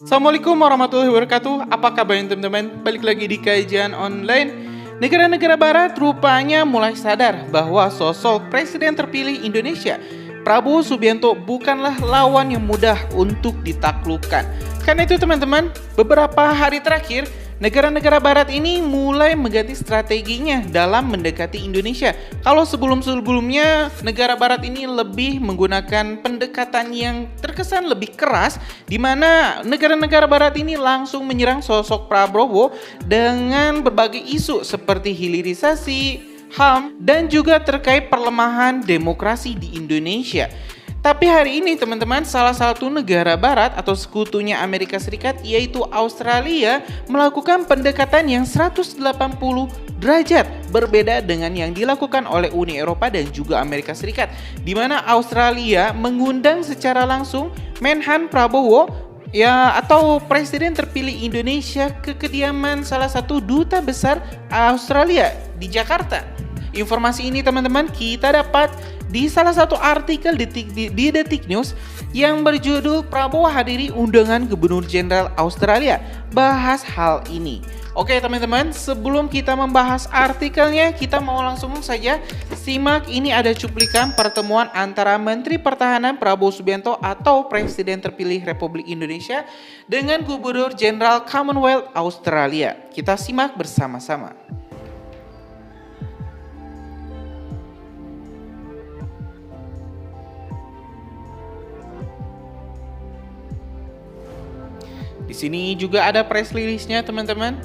Assalamualaikum warahmatullahi wabarakatuh. Apa kabarnya teman-teman? Balik lagi di kajian online. Negara-negara barat rupanya mulai sadar bahwa sosok presiden terpilih Indonesia, Prabowo Subianto, bukanlah lawan yang mudah untuk ditaklukkan. Karena itu teman-teman, beberapa hari terakhir negara-negara barat ini mulai mengganti strateginya dalam mendekati Indonesia. Kalau sebelum-sebelumnya negara barat ini lebih menggunakan pendekatan yang terkesan lebih keras, di mana negara-negara barat ini langsung menyerang sosok Prabowo dengan berbagai isu seperti hilirisasi, HAM, dan juga terkait perlemahan demokrasi di Indonesia. Tapi hari ini teman-teman, salah satu negara barat atau sekutunya Amerika Serikat yaitu Australia melakukan pendekatan yang 180 derajat berbeda dengan yang dilakukan oleh Uni Eropa dan juga Amerika Serikat, di mana Australia mengundang secara langsung Menhan Prabowo atau presiden terpilih Indonesia ke kediaman salah satu duta besar Australia di Jakarta. Informasi ini teman-teman kita dapat di salah satu artikel di Detik News yang berjudul Prabowo hadiri undangan Gubernur Jenderal Australia. Bahas hal ini. Oke teman-teman, sebelum kita membahas artikelnya, kita mau langsung saja simak. Ini ada cuplikan pertemuan antara Menteri Pertahanan Prabowo Subianto atau Presiden terpilih Republik Indonesia dengan Gubernur Jenderal Commonwealth Australia. Kita simak bersama-sama. Di sini juga ada press release-nya teman-teman.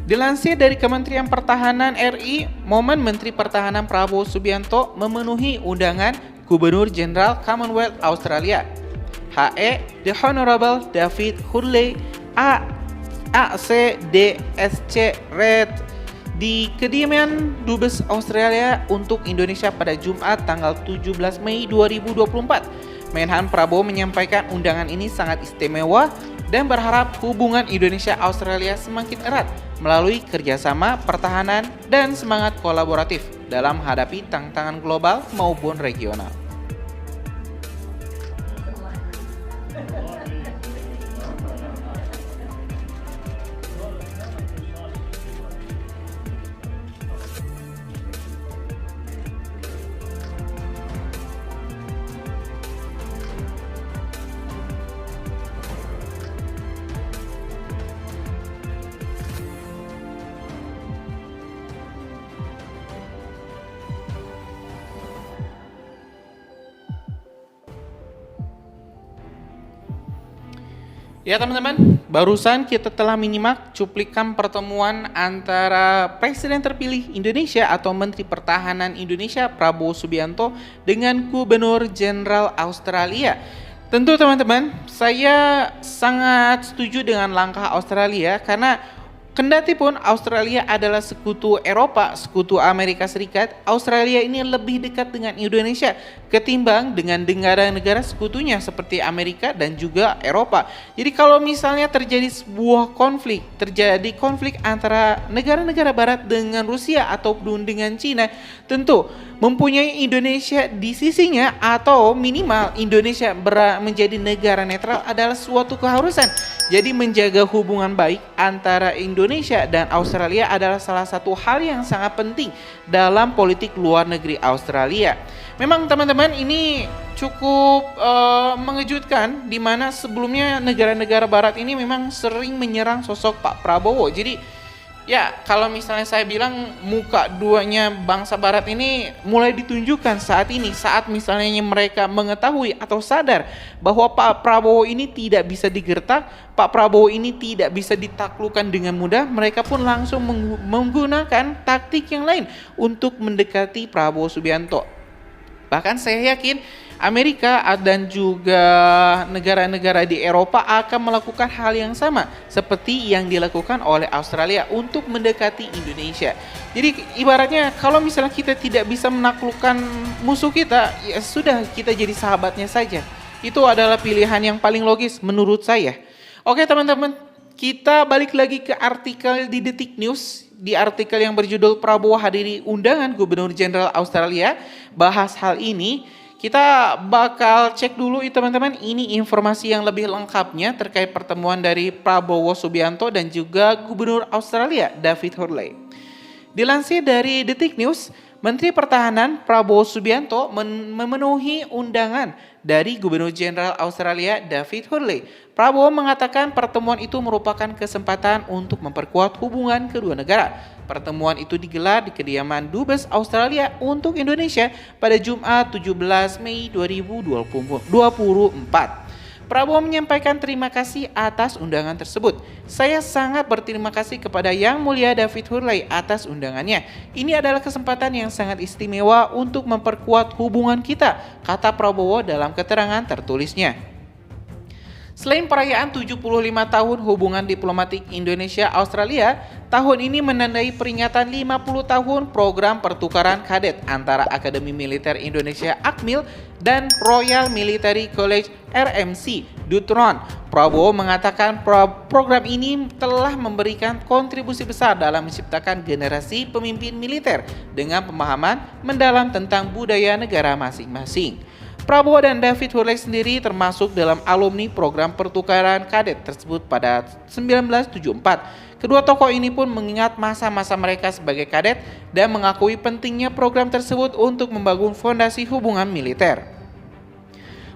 Dilansir dari Kementerian Pertahanan RI, momen Menteri Pertahanan Prabowo Subianto memenuhi undangan Gubernur Jenderal Commonwealth Australia, HE The Honorable David Hurley, ACDSC Red, di kediaman Dubes Australia untuk Indonesia pada Jumat tanggal 17 Mei 2024. Menhan Prabowo menyampaikan undangan ini sangat istimewa dan berharap hubungan Indonesia-Australia semakin erat melalui kerjasama pertahanan dan semangat kolaboratif dalam menghadapi tantangan global maupun regional. Ya teman-teman, barusan kita telah menyimak cuplikan pertemuan antara Presiden terpilih Indonesia atau Menteri Pertahanan Indonesia Prabowo Subianto dengan Gubernur Jenderal Australia. Tentu teman-teman, saya sangat setuju dengan langkah Australia karena kendati pun Australia adalah sekutu Eropa, sekutu Amerika Serikat, Australia ini lebih dekat dengan Indonesia ketimbang dengan negara-negara sekutunya seperti Amerika dan juga Eropa. Jadi kalau misalnya terjadi konflik antara negara-negara barat dengan Rusia ataupun dengan Cina, tentu mempunyai Indonesia di sisinya atau minimal Indonesia menjadi negara netral adalah suatu keharusan. Jadi menjaga hubungan baik antara Indonesia dan Australia adalah salah satu hal yang sangat penting dalam politik luar negeri Australia. Memang teman-teman ini cukup mengejutkan di mana sebelumnya negara-negara barat ini memang sering menyerang sosok Pak Prabowo. Jadi ya, kalau misalnya saya bilang muka duanya bangsa barat ini mulai ditunjukkan saat ini, saat misalnya mereka mengetahui atau sadar bahwa Pak Prabowo ini tidak bisa digertak, Pak Prabowo ini tidak bisa ditaklukkan dengan mudah, mereka pun langsung menggunakan taktik yang lain untuk mendekati Prabowo Subianto. Bahkan saya yakin Amerika dan juga negara-negara di Eropa akan melakukan hal yang sama seperti yang dilakukan oleh Australia untuk mendekati Indonesia. Jadi ibaratnya kalau misalnya kita tidak bisa menaklukkan musuh kita, ya sudah, kita jadi sahabatnya saja. Itu adalah pilihan yang paling logis menurut saya. Oke teman-teman, kita balik lagi ke artikel di Detik News. Di artikel yang berjudul Prabowo hadiri undangan Gubernur Jenderal Australia, bahas hal ini. Kita bakal cek dulu teman-teman, ini informasi yang lebih lengkapnya terkait pertemuan dari Prabowo Subianto dan juga Gubernur Australia David Hurley. Dilansir dari Detik News, Menteri Pertahanan Prabowo Subianto memenuhi undangan dari Gubernur Jenderal Australia David Hurley. Prabowo mengatakan pertemuan itu merupakan kesempatan untuk memperkuat hubungan kedua negara. Pertemuan itu digelar di kediaman Dubes Australia untuk Indonesia pada Jumat 17 Mei 2024. Prabowo menyampaikan terima kasih atas undangan tersebut. Saya sangat berterima kasih kepada Yang Mulia David Hurley atas undangannya. Ini adalah kesempatan yang sangat istimewa untuk memperkuat hubungan kita, kata Prabowo dalam keterangan tertulisnya. Selain perayaan 75 tahun hubungan diplomatik Indonesia-Australia, tahun ini menandai peringatan 50 tahun program pertukaran kadet antara Akademi Militer Indonesia (AKMIL) dan Royal Military College (RMC) Dutron. Prabowo mengatakan program ini telah memberikan kontribusi besar dalam menciptakan generasi pemimpin militer dengan pemahaman mendalam tentang budaya negara masing-masing. Prabowo dan David Hurley sendiri termasuk dalam alumni program pertukaran kadet tersebut pada 1974. Kedua tokoh ini pun mengingat masa-masa mereka sebagai kadet dan mengakui pentingnya program tersebut untuk membangun fondasi hubungan militer.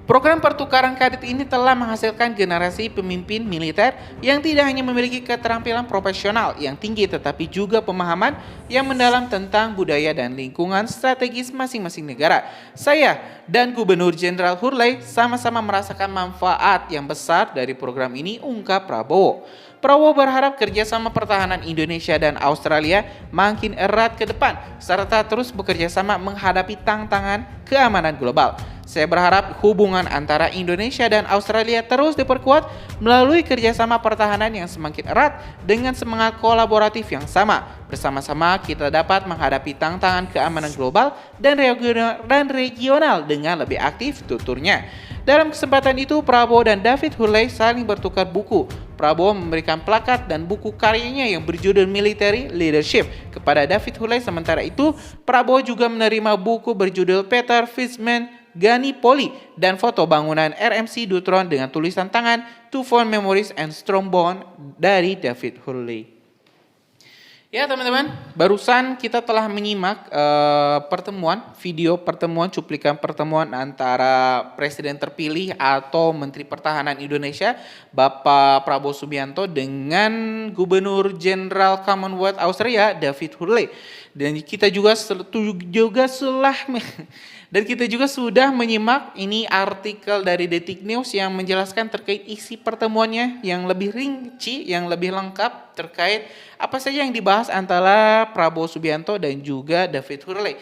Program pertukaran kadet ini telah menghasilkan generasi pemimpin militer yang tidak hanya memiliki keterampilan profesional yang tinggi tetapi juga pemahaman yang mendalam tentang budaya dan lingkungan strategis masing-masing negara. Saya dan Gubernur Jenderal Hurley sama-sama merasakan manfaat yang besar dari program ini, ungkap Prabowo. Prabowo berharap kerjasama pertahanan Indonesia dan Australia makin erat ke depan serta terus bekerja sama menghadapi tantangan keamanan global. Saya berharap hubungan antara Indonesia dan Australia terus diperkuat melalui kerjasama pertahanan yang semakin erat dengan semangat kolaboratif yang sama. Bersama-sama kita dapat menghadapi tantangan keamanan global dan regional dengan lebih aktif, tuturnya. Dalam kesempatan itu, Prabowo dan David Hurley saling bertukar buku. Prabowo memberikan plakat dan buku karyanya yang berjudul Military Leadership kepada David Hurley. Sementara itu, Prabowo juga menerima buku berjudul Peter Fishman Gallipoli dan foto bangunan RMC Dutron dengan tulisan tangan To Fond Memories and Strong Bond dari David Hurley. Ya teman-teman, barusan kita telah menyimak video pertemuan, cuplikan pertemuan antara Presiden terpilih atau Menteri Pertahanan Indonesia, Bapak Prabowo Subianto dengan Gubernur Jenderal Commonwealth Australia, David Hurley. Dan kita juga sudah menyimak ini artikel dari Detik News yang menjelaskan terkait isi pertemuannya yang lebih rinci, yang lebih lengkap terkait apa saja yang dibahas antara Prabowo Subianto dan juga David Hurley.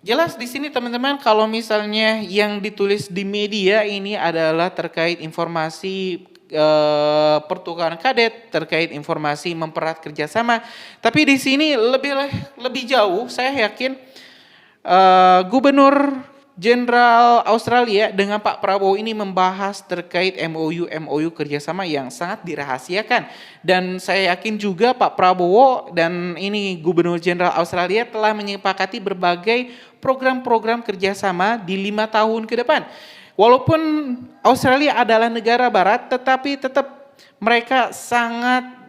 Jelas di sini teman-teman, kalau misalnya yang ditulis di media ini adalah terkait informasi pertukaran kadet, terkait informasi mempererat kerjasama. Tapi di sini lebih jauh, saya yakin Gubernur Jenderal Australia dengan Pak Prabowo ini membahas terkait MOU kerjasama yang sangat dirahasiakan. Dan saya yakin juga Pak Prabowo dan ini Gubernur Jenderal Australia telah menyepakati berbagai program-program kerjasama di 5 tahun ke depan. Walaupun Australia adalah negara barat, tetapi tetap mereka sangat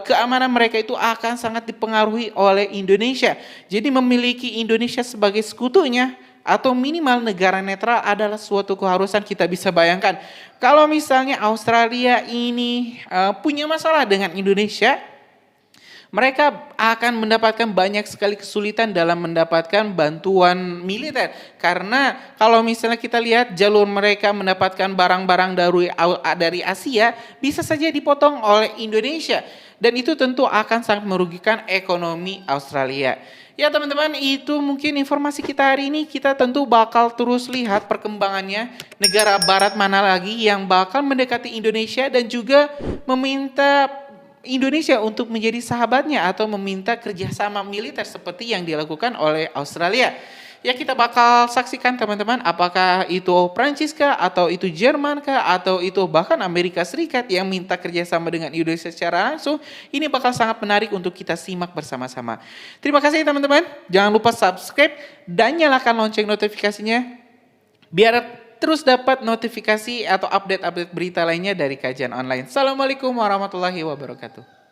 keamanan mereka itu akan sangat dipengaruhi oleh Indonesia. Jadi memiliki Indonesia sebagai sekutunya atau minimal negara netral adalah suatu keharusan. Kita bisa bayangkan kalau misalnya Australia ini punya masalah dengan Indonesia, mereka akan mendapatkan banyak sekali kesulitan dalam mendapatkan bantuan militer. Karena kalau misalnya kita lihat jalur mereka mendapatkan barang-barang dari Asia bisa saja dipotong oleh Indonesia. Dan itu tentu akan sangat merugikan ekonomi Australia. Ya teman-teman, itu mungkin informasi kita hari ini. Kita tentu bakal terus lihat perkembangannya. Negara barat mana lagi yang bakal mendekati Indonesia dan juga meminta Indonesia untuk menjadi sahabatnya atau meminta kerjasama militer seperti yang dilakukan oleh Australia. Ya kita bakal saksikan teman-teman, apakah itu Prancis kah, atau itu Jerman kah, atau itu bahkan Amerika Serikat yang minta kerjasama dengan Indonesia secara langsung. Ini bakal sangat menarik untuk kita simak bersama-sama. Terima kasih teman-teman, jangan lupa subscribe dan nyalakan lonceng notifikasinya. biar terus dapat notifikasi atau update-update berita lainnya dari Kajian Online. Assalamualaikum warahmatullahi wabarakatuh.